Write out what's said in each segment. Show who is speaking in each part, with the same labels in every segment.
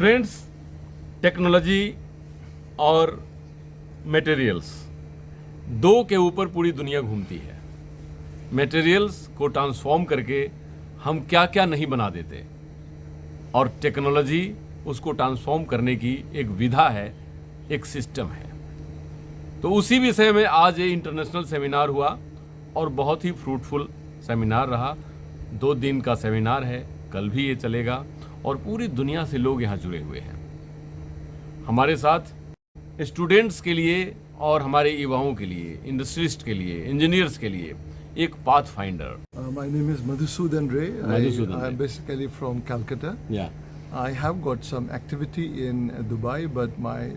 Speaker 1: Friends, technology और materials दो के ऊपर पूरी दुनिया घूमती है। मटेरियल्स को ट्रांसफॉर्म करके हम क्या क्या नहीं बना देते, और टेक्नोलॉजी उसको ट्रांसफॉर्म करने की एक विधा है, एक सिस्टम है। तो उसी विषय में आज ये इंटरनेशनल सेमिनार हुआ और बहुत ही फ्रूटफुल सेमिनार रहा। 2 दिन का सेमिनार है, कल भी ये चलेगा और पूरी दुनिया से लोग यहाँ जुड़े हुए हैं। हमारे साथ स्टूडेंट्स के लिए और हमारे युवाओं के लिए, इंडस्ट्रिस्ट के लिए, इंजीनियर्स के लिए एक path finder.
Speaker 2: My name is Madhusudan Ray.
Speaker 1: Madhusudan Ray.
Speaker 2: I'm basically from Calcutta.
Speaker 1: Yeah.
Speaker 2: I have got some activity in Dubai, but my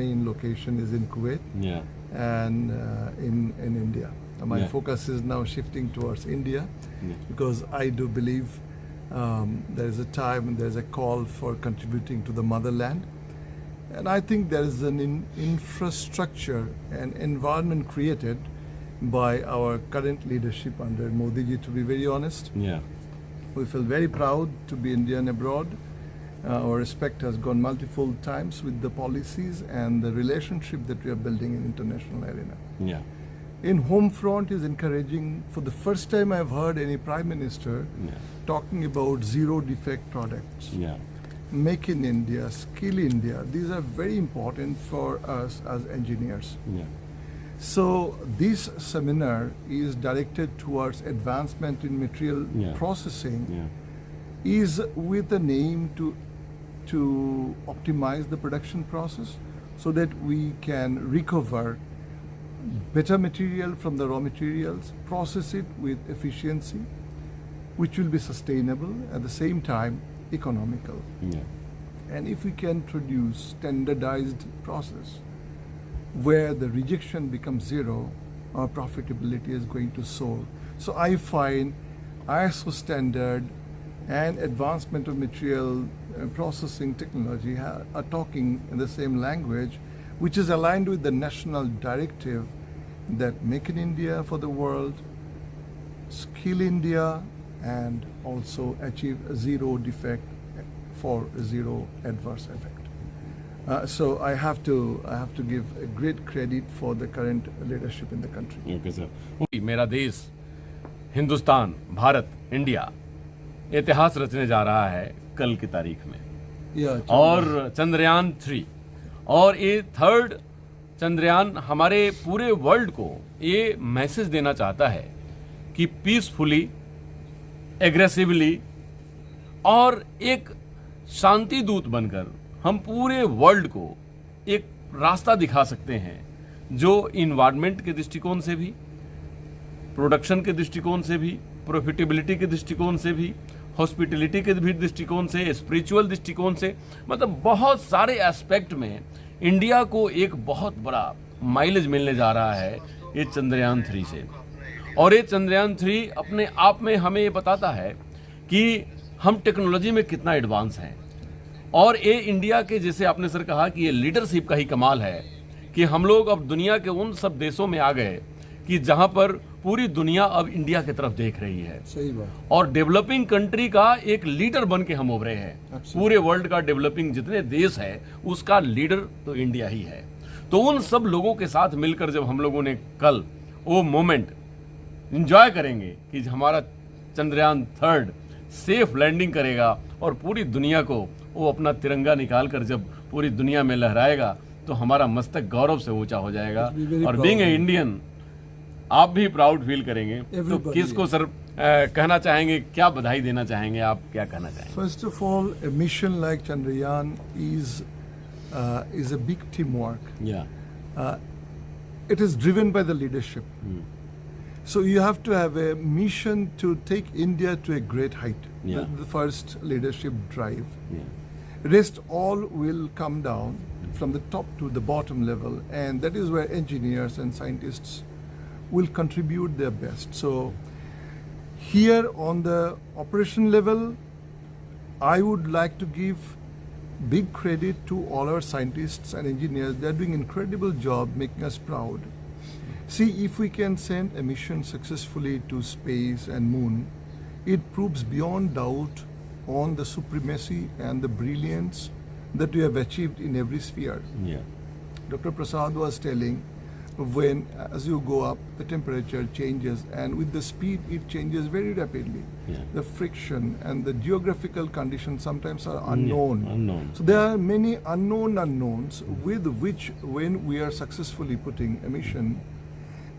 Speaker 2: main location is in Kuwait
Speaker 1: Yeah.
Speaker 2: and in India. My
Speaker 1: Yeah.
Speaker 2: focus is now shifting towards India
Speaker 1: Yeah.
Speaker 2: because I do believe there is a time and there is a call for contributing to the motherland. And I think there is an infrastructure and environment created by our current leadership under Modi ji, to be very honest.
Speaker 1: Yeah.
Speaker 2: We feel very proud to be Indian abroad. Our respect has gone multiple times with the policies and the relationship that we are building in international arena.
Speaker 1: Yeah.
Speaker 2: In home front is encouraging. For the first time I've heard any prime minister
Speaker 1: Yeah.
Speaker 2: talking about zero defect products.
Speaker 1: Yeah.
Speaker 2: Make in India, skill India. These are very important for us as engineers.
Speaker 1: Yeah.
Speaker 2: So this seminar is directed towards advancement in material
Speaker 1: Yeah.
Speaker 2: processing,
Speaker 1: Yeah.
Speaker 2: is with an aim to optimize the production process so that we can recover better material from the raw materials, process it with efficiency, which will be sustainable at the same time economical.
Speaker 1: Yeah.
Speaker 2: And if we can produce standardized process where the rejection becomes zero, our profitability is going to soar. So I find ISO standard and advancement of material processing technology are talking in the same language, which is aligned with the national directive that make in India for the world, skill India, and also achieve zero defect for zero adverse effect. So I have to give a great credit for the current leadership in the country.
Speaker 1: Okay sir. मेरा देश Hindustan, Bharat, India इतिहास रचने जा रहा है कल की तारीख में।
Speaker 2: Yeah,
Speaker 1: और चंद्रयान 3 और ये 3rd चंद्रयान हमारे पूरे वर्ल्ड को ये मैसेज देना चाहता है कि पीसफुली, एग्रेसिवली और एक शांति दूत बनकर हम पूरे वर्ल्ड को एक रास्ता दिखा सकते हैं, जो इन्वायरमेंट के दृष्टिकोण से भी, प्रोडक्शन के दृष्टिकोण से भी, प्रॉफिटेबिलिटी के दृष्टिकोण से भी, हॉस्पिटलिटी के भी दृष्टिकोण से, स्पिरिचुअल दृष्टिकोण से, मतलब बहुत सारे एस्पेक्ट में इंडिया को एक बहुत बड़ा माइलेज मिलने जा रहा है ये चंद्रयान 3 से। और ये चंद्रयान 3 अपने आप में हमें ये बताता है कि हम टेक्नोलॉजी में कितना एडवांस हैं। और ये इंडिया के, जैसे आपने सर कहा कि ये लीडरशिप का ही कमाल है कि हम लोग अब दुनिया के उन सब देशों में आ गए कि जहां पर पूरी दुनिया अब इंडिया की तरफ देख रही है।
Speaker 2: सही बात।
Speaker 1: और डेवलपिंग कंट्री का एक लीडर बन के हम उभरे हैं। पूरे वर्ल्ड का डेवलपिंग जितने देश है उसका लीडर तो इंडिया ही है। तो उन सब लोगों के साथ मिलकर जब हम लोगों ने कल वो मोमेंट एंजॉय करेंगे कि हमारा चंद्रयान 3rd सेफ लैंडिंग करेगा और पूरी दुनिया को वो अपना तिरंगा निकाल कर जब पूरी दुनिया में लहराएगा तो हमारा मस्तक गौरव से ऊंचा हो जाएगा। और बीइंग ए इंडियन आप भी प्राउड फील करेंगे। तो किसको सर कहना चाहेंगे, क्या बधाई देना चाहेंगे, आप क्या कहना चाहेंगे?
Speaker 2: First of all, a mission like Chandrayaan is a big teamwork.
Speaker 1: Yeah.
Speaker 2: It is driven by the leadership. So you have to have a mission to take India to a great height.
Speaker 1: Yeah.
Speaker 2: The first leadership drive.
Speaker 1: Yeah.
Speaker 2: Rest all will come down from the top to the bottom level, and that is where engineers and scientists will contribute their best. So here on the operation level, I would like to give big credit to all our scientists and engineers. They are doing incredible job, making us proud. See, if we can send a mission successfully to space and moon, it proves beyond doubt on the supremacy and the brilliance that we have achieved in every sphere.
Speaker 1: Yeah.
Speaker 2: Dr. Prasad was telling, when as you go up, the temperature changes, and with the speed it changes very rapidly.
Speaker 1: Yeah.
Speaker 2: The friction and the geographical conditions sometimes are unknown.
Speaker 1: Unknown.
Speaker 2: So there are many unknown unknowns with which, when we are successfully putting a mission,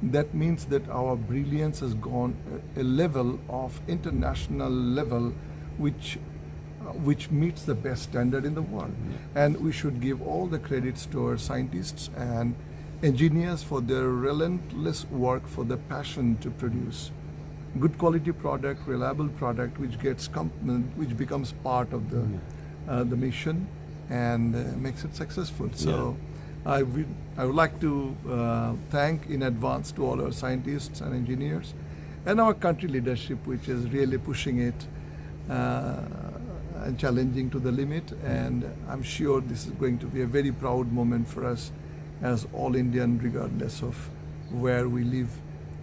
Speaker 2: that means that our brilliance has gone a level of international level which meets the best standard in the world. And we should give all the credits to our scientists and engineers for their relentless work, for the passion to produce good quality product, reliable product, which becomes part of the mission and makes it successful. So I would like to thank in advance to all our scientists and engineers and our country leadership, which is really pushing it and challenging to the limit. And I'm sure this is going to be a very proud moment for us as all Indian, regardless of where we live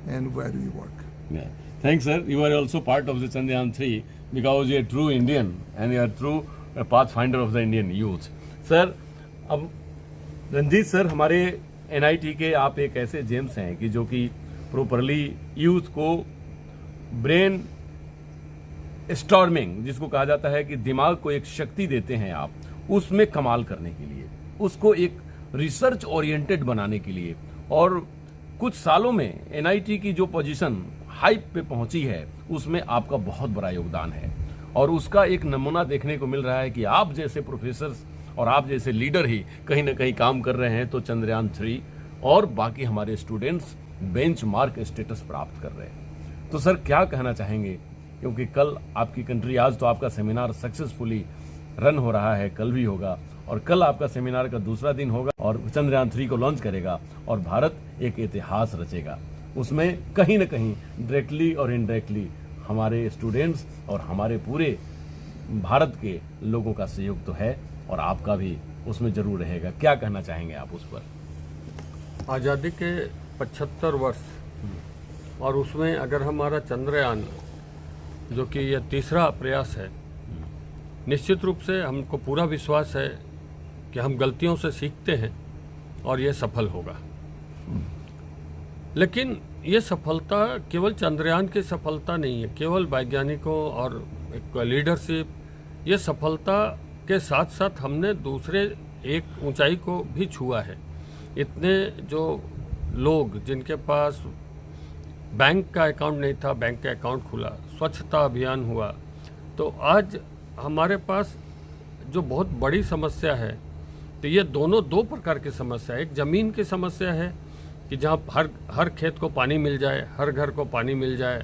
Speaker 2: and where we work.
Speaker 1: Yeah. Thanks, sir. You are also part of the Chandrayaan 3 because you are true Indian and you are true pathfinder of the Indian youth. Sir, अब Ranjit sir, हमारे NIT के आप एक ऐसे James हैं कि जो कि प्रॉपरली यूथ को ब्रेन स्टॉर्मिंग, जिसको कहा जाता है कि दिमाग को एक शक्ति देते हैं आप, उसमें कमाल करने के लिए, उसको एक रिसर्च ओरिएंटेड बनाने के लिए, और कुछ सालों में NIT की जो पोजीशन हाइप पे पहुंची है उसमें आपका बहुत बड़ा योगदान है। और उसका एक नमूना देखने को मिल रहा है कि आप जैसे प्रोफेसर्स और आप जैसे लीडर ही कहीं ना कहीं काम कर रहे हैं, तो चंद्रयान 3 और बाकी हमारे स्टूडेंट्स बेंचमार्क स्टेटस प्राप्त कर रहे हैं। तो सर क्या कहना चाहेंगे, क्योंकि कल आपकी कंट्री, आज तो आपका सेमिनार सक्सेसफुली रन हो रहा है, कल भी होगा, और कल आपका सेमिनार का दूसरा दिन होगा और चंद्रयान 3 को लॉन्च करेगा और भारत एक इतिहास रचेगा। उसमें कहीं ना कहीं डायरेक्टली और इनडायरेक्टली हमारे स्टूडेंट्स और हमारे पूरे भारत के लोगों का सहयोग तो है, और आपका भी उसमें जरूर रहेगा। क्या कहना चाहेंगे आप उस पर?
Speaker 3: आज़ादी के 75 वर्ष, और उसमें अगर हमारा चंद्रयान, जो कि यह तीसरा प्रयास है, निश्चित रूप से हमको पूरा विश्वास है कि हम गलतियों से सीखते हैं और ये सफल होगा। लेकिन ये सफलता केवल चंद्रयान की सफलता नहीं है, केवल वैज्ञानिकों और एक लीडरशिप, ये सफलता के साथ साथ हमने दूसरे एक ऊंचाई को भी छुआ है। इतने जो लोग जिनके पास बैंक का अकाउंट नहीं था, बैंक का अकाउंट खुला, स्वच्छता अभियान हुआ, तो आज हमारे पास जो बहुत बड़ी समस्या है, तो ये दोनों दो प्रकार की समस्या है। एक ज़मीन की समस्या है कि जहाँ हर खेत को पानी मिल जाए, हर घर को पानी मिल जाए,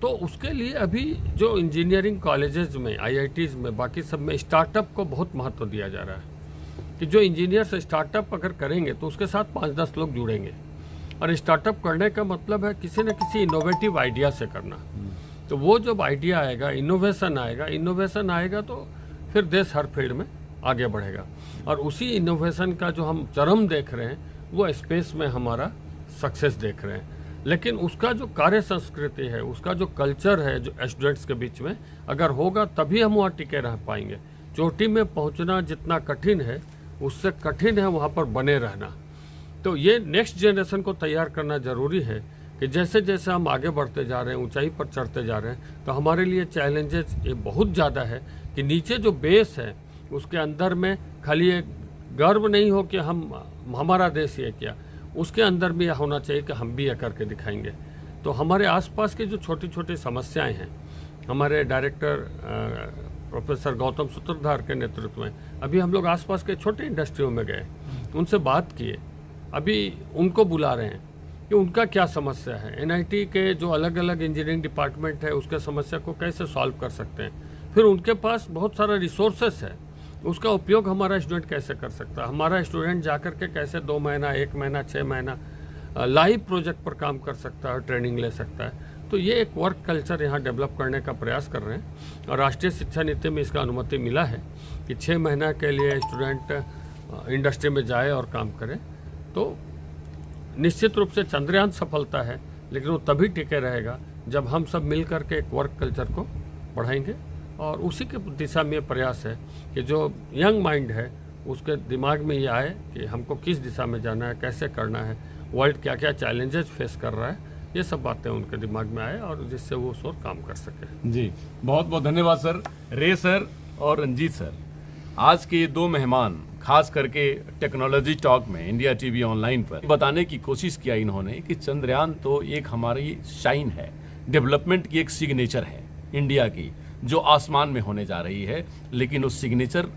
Speaker 3: तो उसके लिए अभी जो इंजीनियरिंग कॉलेजेस में, IITs में, बाकी सब में स्टार्टअप को बहुत महत्व दिया जा रहा है कि जो इंजीनियर्स स्टार्टअप अगर करेंगे तो उसके साथ 5-10 लोग जुड़ेंगे, और स्टार्टअप करने का मतलब है किसी न किसी इनोवेटिव आइडिया से करना। तो वो जब आइडिया आएगा, इनोवेशन आएगा तो फिर देश हर फील्ड में आगे बढ़ेगा। और उसी इनोवेशन का जो हम चरम देख रहे हैं वो स्पेस में हमारा सक्सेस देख रहे हैं। लेकिन उसका जो कार्य संस्कृति है, उसका जो कल्चर है, जो स्टूडेंट्स के बीच में अगर होगा तभी हम वहाँ टिके रह पाएंगे। चोटी में पहुँचना जितना कठिन है, उससे कठिन है वहाँ पर बने रहना। तो ये नेक्स्ट जनरेशन को तैयार करना ज़रूरी है कि जैसे जैसे हम आगे बढ़ते जा रहे हैं, ऊंचाई पर चढ़ते जा रहे हैं, तो हमारे लिए चैलेंजेस ये बहुत ज़्यादा है कि नीचे जो बेस है उसके अंदर में खाली एक गर्व नहीं हो कि हमारा देश ये किया, उसके अंदर भी होना चाहिए कि हम भी ये करके दिखाएंगे। तो हमारे आसपास की जो छोटी छोटी समस्याएं हैं, हमारे डायरेक्टर प्रोफेसर गौतम सूत्रधार के नेतृत्व में अभी हम लोग आसपास के छोटे इंडस्ट्रियों में गए, उनसे बात किए, अभी उनको बुला रहे हैं कि उनका क्या समस्या है, NIT के जो अलग अलग इंजीनियरिंग डिपार्टमेंट है उसके समस्या को कैसे सॉल्व कर सकते हैं। फिर उनके पास बहुत सारा रिसोर्सेस है, उसका उपयोग हमारा स्टूडेंट कैसे कर सकता है, हमारा स्टूडेंट जाकर के कैसे 2 महीना, 1 महीना, 6 महीना लाइव प्रोजेक्ट पर काम कर सकता है, ट्रेनिंग ले सकता है। तो ये एक वर्क कल्चर यहाँ डेवलप करने का प्रयास कर रहे हैं, और राष्ट्रीय शिक्षा नीति में इसका अनुमति मिला है कि 6 महीना के लिए स्टूडेंट इंडस्ट्री में जाए और काम करे। तो निश्चित रूप से चंद्रयान सफलता है, लेकिन वो तभी टिके रहेगा जब हम सब मिल करके एक वर्क कल्चर को बढ़ाएंगे और उसी के दिशा में प्रयास है कि जो यंग माइंड है उसके दिमाग में ये आए कि हमको किस दिशा में जाना है, कैसे करना है, वर्ल्ड क्या क्या चैलेंजेस फेस कर रहा है, ये सब बातें उनके दिमाग में आए और जिससे वो और काम कर सके।
Speaker 1: जी, बहुत बहुत धन्यवाद सर, रे सर और रंजीत सर। आज के ये दो मेहमान खास करके टेक्नोलॉजी टॉक में इंडिया टीवी ऑनलाइन पर बताने की कोशिश किया इन्होंने कि चंद्रयान तो एक हमारी शाइन है, डेवलपमेंट की एक सिग्नेचर है इंडिया की, जो आसमान में होने जा रही है, लेकिन वो सिग्नेचर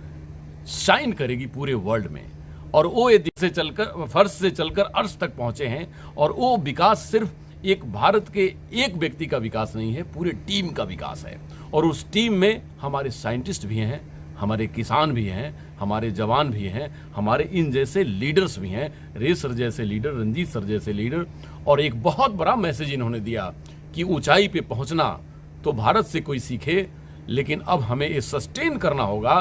Speaker 1: शाइन करेगी पूरे वर्ल्ड में। और वो ये से चलकर फर्श से चलकर अर्श तक पहुंचे हैं, और वो विकास सिर्फ एक भारत के एक व्यक्ति का विकास नहीं है, पूरे टीम का विकास है। और उस टीम में हमारे साइंटिस्ट भी हैं, हमारे किसान भी हैं, हमारे जवान भी हैं, हमारे इन जैसे लीडर्स भी हैं, रे सर जैसे लीडर, रंजीत सर जैसे लीडर। और एक बहुत बड़ा मैसेज इन्होंने दिया कि ऊंचाई पे पहुंचना तो भारत से कोई सीखे, लेकिन अब हमें ये सस्टेन करना होगा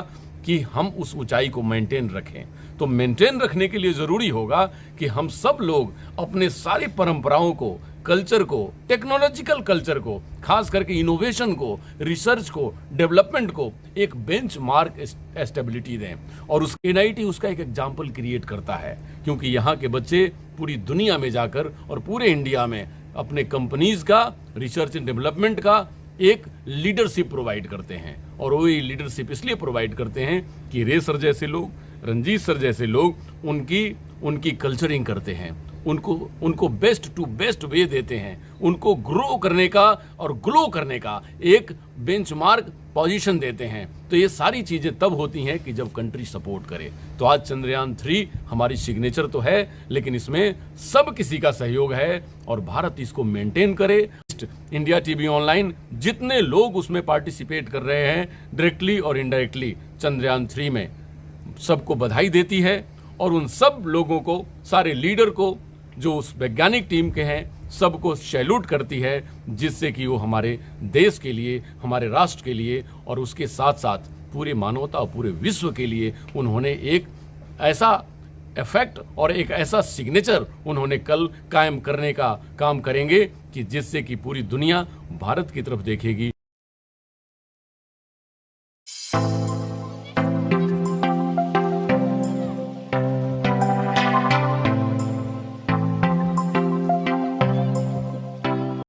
Speaker 1: कि हम उस ऊंचाई को मेंटेन रखें। तो मेंटेन रखने के लिए जरूरी होगा कि हम सब लोग अपने सारी परंपराओं को, कल्चर को, टेक्नोलॉजिकल कल्चर को, खास करके इनोवेशन को, रिसर्च को, डेवलपमेंट को एक बेंचमार्क स्टेबिलिटी दें। और उस NIT उसका एक एग्जाम्पल क्रिएट करता है, क्योंकि यहाँ के बच्चे पूरी दुनिया में जाकर और पूरे इंडिया में अपने कंपनीज का, रिसर्च एंड डेवलपमेंट का एक लीडरशिप प्रोवाइड करते हैं। और वो ये लीडरशिप इसलिए प्रोवाइड करते हैं कि रे सर जैसे लोग, रंजीत सर जैसे लोग उनकी कल्चरिंग करते हैं, उनको बेस्ट टू बेस्ट वे देते हैं, उनको ग्रो करने का और ग्लो करने का एक बेंचमार्क पोजीशन देते हैं। तो ये सारी चीज़ें तब होती हैं कि जब कंट्री सपोर्ट करे। तो आज चंद्रयान 3 हमारी सिग्नेचर तो है, लेकिन इसमें सब किसी का सहयोग है और भारत इसको मेंटेन करे। इंडिया टीवी ऑनलाइन जितने लोग उसमें पार्टिसिपेट कर रहे हैं डायरेक्टली और इनडायरेक्टली चंद्रयान 3 में, सबको बधाई देती है। और उन सब लोगों को, सारे लीडर को, जो उस वैज्ञानिक टीम के हैं, सबको सैल्यूट करती है, जिससे कि वो हमारे देश के लिए, हमारे राष्ट्र के लिए और उसके साथ साथ पूरे मानवता और पूरे विश्व के लिए उन्होंने एक ऐसा इफेक्ट और एक ऐसा सिग्नेचर उन्होंने कल कायम करने का काम करेंगे कि जिससे कि पूरी दुनिया भारत की तरफ देखेगी।